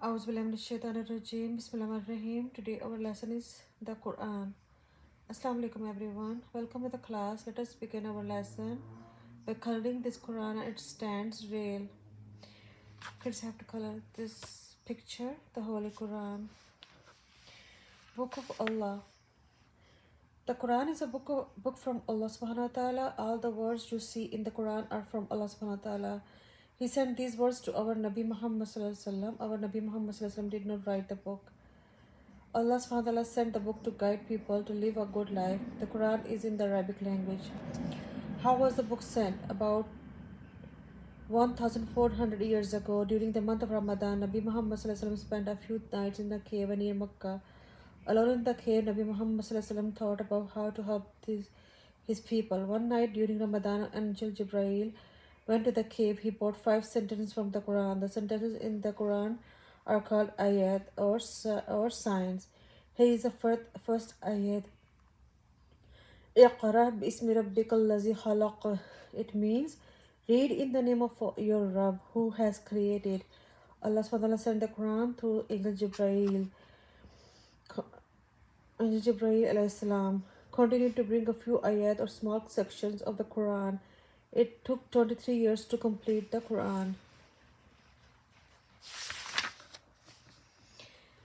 Auzubillahiminash-shaytanir-rajeem. Bismillahir-rahim. Today our lesson is the Quran. Assalamu alaikum everyone. Welcome to the class. Let us begin our lesson by coloring this Quran and it stands real. Kids have to color this picture, the Holy Quran. Book of Allah. The Quran is a book from Allah subhanahu wa ta'ala. All the words you see in the Quran are from Allah subhanahu wa ta'ala. He sent these words to our Nabi Muhammad sallallahu alaihi wasallam. Our Nabi Muhammad sallallahu alaihi wasallam did not write the book. Allah subhanahu wa ta'ala sent the book to guide people to live a good life. The Quran is in the Arabic language. How was the book sent? About 1400 years ago, during the month of Ramadan, Nabi Muhammad sallallahu alaihi wasallam spent a few nights in the cave near Mecca. Alone in the cave, Nabi Muhammad sallallahu alaihi wasallam thought about how to help his people. One night during Ramadan, Angel Jibreel went to the cave. He brought 5 sentences from the Quran. The sentences in the Quran are called ayat or signs. Here is the first ayat. Iqra bismi rabbikal lazi khalaq. It means read in the name of your Rabb who has created. Allah subhanahu wa ta'ala sent the Quran through Angel Jibreel. Angel Jibreel alayhi salam continued to bring a few ayat or small sections of the Quran. It took 23 years to complete the Quran.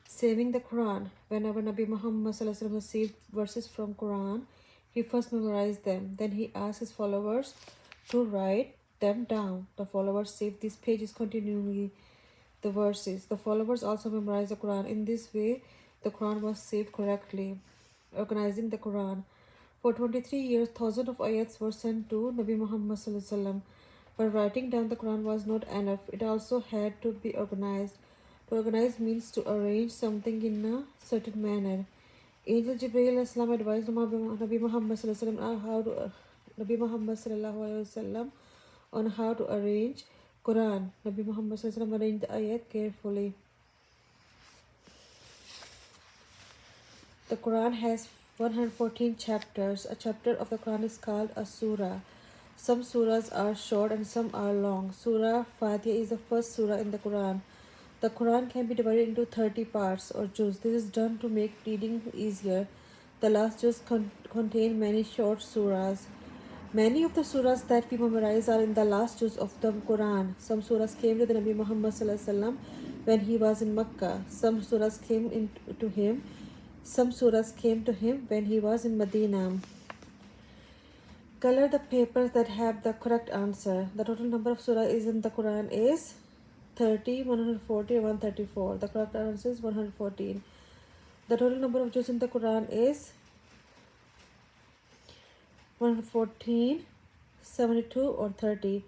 Saving the Quran. Whenever Nabi Muhammad sallallahu alaihi wasallam received verses from Quran, he first memorized them. Then he asked his followers to write them down. The followers saved these pages continually the verses. The followers also memorized the Quran. In this way, the Quran was saved correctly. Organizing the Quran. For 23 years, thousands of ayats were sent to Nabi Muhammad sallallahu alaihi wasallam. But writing down the Quran was not enough. It also had to be organized. To organize means to arrange something in a certain manner. Angel Jibreel Islam advised Nabi Muhammad sallallahu alaihi wasallam on how to arrange Quran. Nabi Muhammad sallallahu alaihi wasallam arranged the ayat carefully. The Quran has 114 chapters. A chapter of the Quran is called a surah. Some surahs are short and some are long. Surah Fatiha is the first surah in the Quran. The Quran can be divided into 30 parts or juz. This is done to make reading easier. The last juz contain many short surahs. Many of the surahs that we memorize are in the last juz of the Quran. Some surahs came to the Nabi Muhammad sallallahu alaihi wasallam when he was in Mecca. Some surahs came to him when he was in Medina. Color the papers that have the correct answer. The total number of surah is in the Quran is 30, 140, 134. The correct answer is 114. The total number of juz in the Quran is 114, 72 or 30.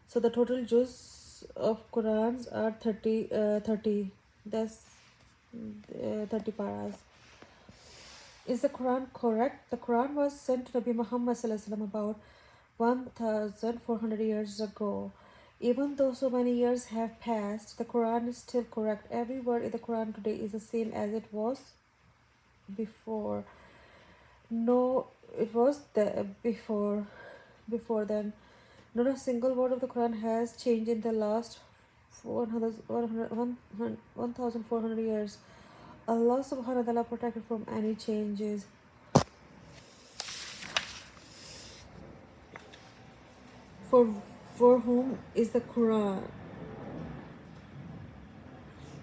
So the total juz of Qurans are 30. That's 30 paras. Is the Quran correct? The Quran was sent to Nabi Muhammad sallallahu alaihi wasallam about 1400 years ago. Even though so many years have passed, the Quran is still correct. Every word in the Quran today is the same as it was before. No, it was before then. Not a single word of the Quran has changed in the last 1400 years. Allah subhanahu wa ta'ala protected from any changes. For whom is the Quran?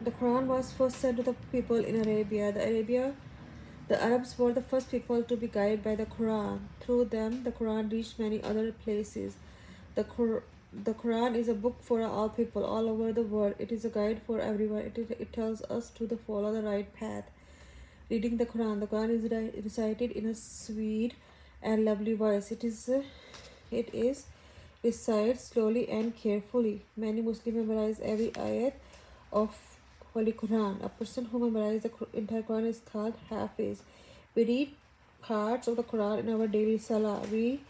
The Quran was first sent to the people in Arabia. The Arabs were the first people to be guided by the Quran. Through them, the Quran reached many other places. The Quran is a book for all people all over the world. It is a guide for everyone. It tells us to follow the right path. Reading the Quran. The Quran is recited in a sweet and lovely voice. It is recited slowly and carefully. Many Muslims memorize every ayat of Holy Quran. A person who memorizes the entire Quran is called Hafiz. We read parts of the Quran in our daily salah. We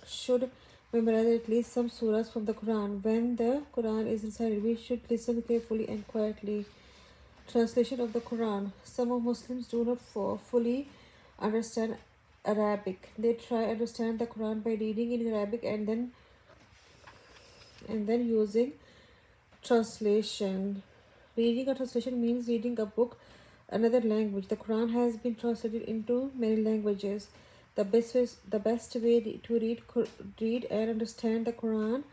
should memorize at least some surahs from the Quran. When the Quran is recited, we should listen carefully and quietly. Translation of the Quran. Some of Muslims do not fully understand Arabic. They try to understand the Quran by reading in Arabic and then using translation. Reading a translation means reading a book, another language. The Quran has been translated into many languages. The best way to read and understand the Quran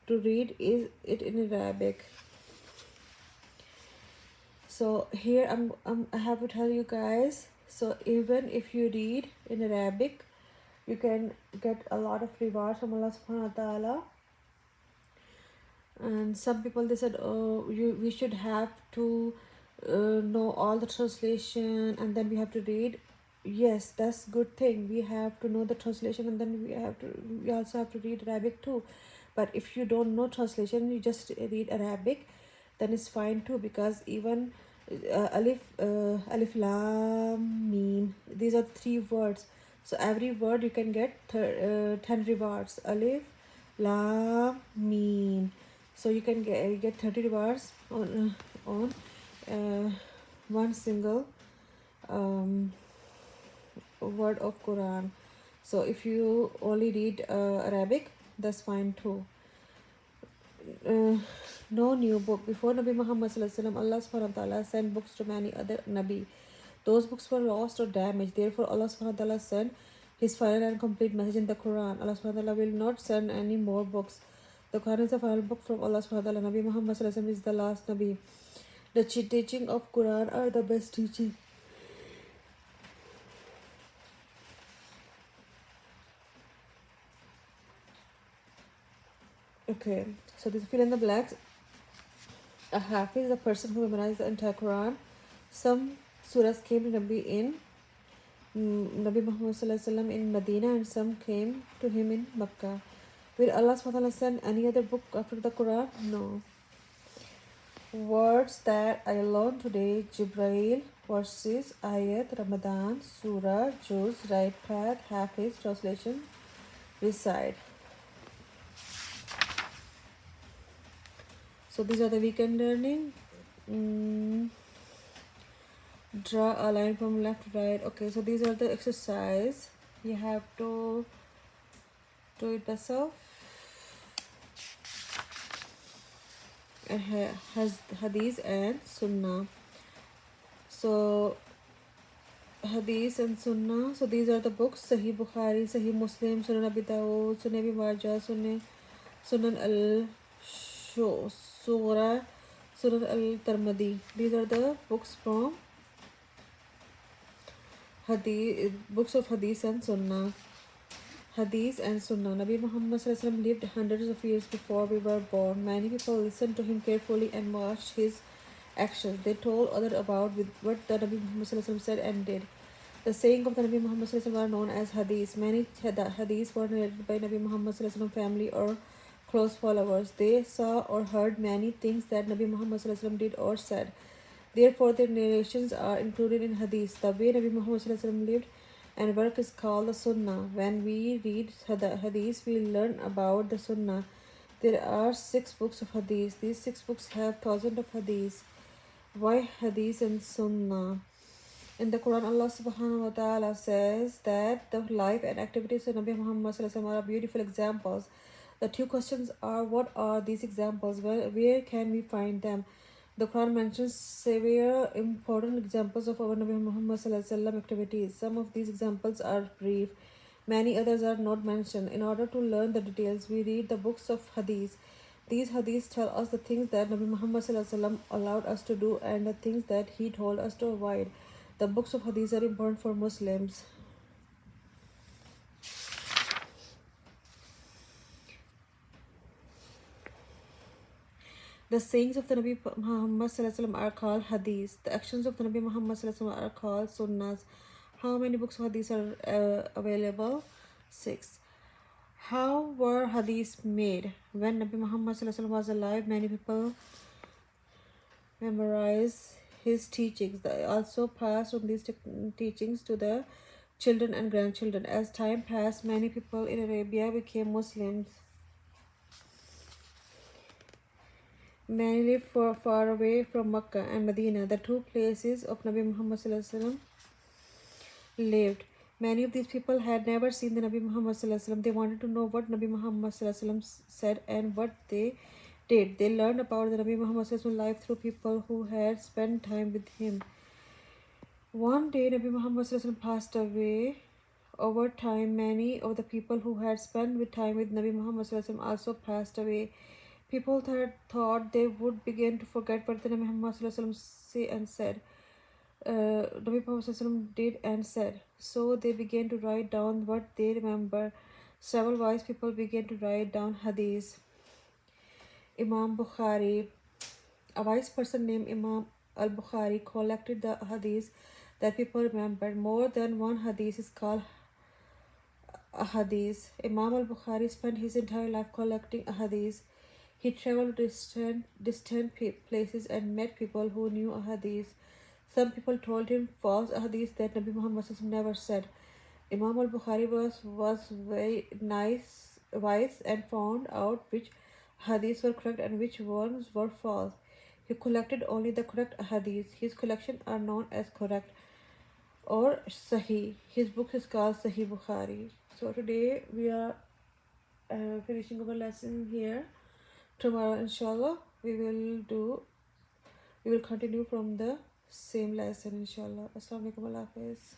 to read is it in Arabic. So here I have to tell you guys. So even if you read in Arabic, you can get a lot of rewards from Allah Subhanahu wa Taala. And some people they said, oh, we should have to know all the translation and then we have to read. Yes, that's good thing. We have to know the translation and then we also have to read Arabic too. But if you don't know translation, you just read Arabic, then it's fine too, because even alif lam mim, these are three words. So every word you can get 10 rewards. Alif lam mim, so you can get 30 rewards on one single word of Quran. So if you only read Arabic, that's fine too. No new book. Before Nabi Muhammad Sallallahu Alaihi Wasallam, Allah Subhanahu wa Taala sent books to many other Nabi. Those books were lost or damaged. Therefore, Allah Subhanahu wa Taala sent His final and complete message in the Quran. Allah Subhanahu wa Taala will not send any more books. The Quran is the final book from Allah Subhanahu wa Taala. Nabi Muhammad Sallallahu Alaihi Wasallam is the last Nabi. The teaching of Quran are the best teaching. Okay, so this fill in the blanks. A Hafiz is a person who memorized the entire Quran. Some surahs came to Nabi Muhammad Sallallahu Alaihi Wasallam in Medina, and some came to him in Makkah. Will Allah Subhanahu wa Taala send any other book after the Quran? No. Words that I learned today: Jibreel, verses, ayat, Ramadan, surah, juz, right path, Hafiz, translation, recite. So these are the weekend learning. Draw a line from left to right. Okay, so these are the exercise. You have to do it yourself. It has Hadith and Sunnah. So Hadith and Sunnah. So these are the books: Sahih Bukhari, Sahih Muslim, Sunan Abi Dawud, Sunan Abi Majah, Sunan al-Shura, Sunan al-Tirmidhi. These are the books from Hadith, books of Hadith and Sunnah. Hadith and Sunnah. Nabi Muhammad Sallallahu Alaihi Wasallam lived hundreds of years before we were born. Many people listened to him carefully and watched his actions. They told others about what the Nabi Muhammad Sallallahu Alaihi Wasallam said and did. The saying of the Nabi Muhammad Sallallahu Alaihi Wasallam are known as Hadith. Many Hadiths were narrated by Nabi Muhammad Sallallahu Alaihi Wasallam family or close followers. They saw or heard many things that Nabi Muhammad Sallallahu Alaihi Wasallam did or said. Therefore, their narrations are included in Hadith. The way Nabi Muhammad Sallallahu Alaihi Wasallam lived and work is called the Sunnah. When we read the Hadith, we learn about the Sunnah. There are 6 books of Hadith. These 6 books have thousands of Hadiths. Why Hadith and Sunnah? In the Quran, Allah Subhanahu wa Taala says that the life and activities of Nabi Muhammad Sallallahu Alaihi Wasallam are beautiful examples. The 2 questions are: what are these examples? Where can we find them? The Quran mentions several important examples of our Nabi Muhammad Sallallahu Alaihi Wasallam activities. Some of these examples are brief, many others are not mentioned. In order to learn the details, we read the books of Hadith. These Hadiths tell us the things that Nabi Muhammad Sallallahu Alaihi Wasallam allowed us to do and the things that he told us to avoid. The books of Hadith are important for Muslims. The sayings of the Nabi Muhammad Sallallahu Alaihi Wasallam are called Hadith. The actions of the Nabi Muhammad Sallallahu Alaihi Wasallam are called Sunnahs. How many books of Hadith are available? 6. How were Hadiths made? When Nabi Muhammad Sallallahu Alaihi Wasallam was alive, many people memorized his teachings. They also passed on these teachings to the children and grandchildren. As time passed, many people in Arabia became Muslims. Many lived far away from Makkah and Medina, the 2 places of Nabi Muhammad Sallallahu Alaihi Wasallam lived. Many of these people had never seen the Nabi Muhammad Sallallahu Alaihi Wasallam. They wanted to know what Nabi Muhammad Sallallahu Alaihi Wasallam said and what they did. They learned about the Nabi Muhammad's life through people who had spent time with him. One day, Nabi Muhammad passed away. Over time, many of the people who had spent with time with Nabi Muhammad also passed away. People thought they would begin to forget what the Nabi Muhammad say and said. Nabi Muhammad did and said. So they began to write down what they remember. Several wise people began to write down hadiths. Imam Bukhari, a wise person named Imam al Bukhari, collected the hadiths that people remembered. More than one hadith is called ahadith. Imam al Bukhari spent his entire life collecting ahadith. He traveled to distant places and met people who knew ahadith. Some people told him false ahadith that Nabi Muhammad never said. Imam al Bukhari was very wise and found out which hadiths were correct and which ones were false. He collected only the correct hadiths. His collection are known as correct or Sahih. His book is called Sahih Bukhari. So today we are finishing our lesson here. Tomorrow, inshallah, we will continue from the same lesson, inshallah. Assalamu alaikum, Allah Hafiz.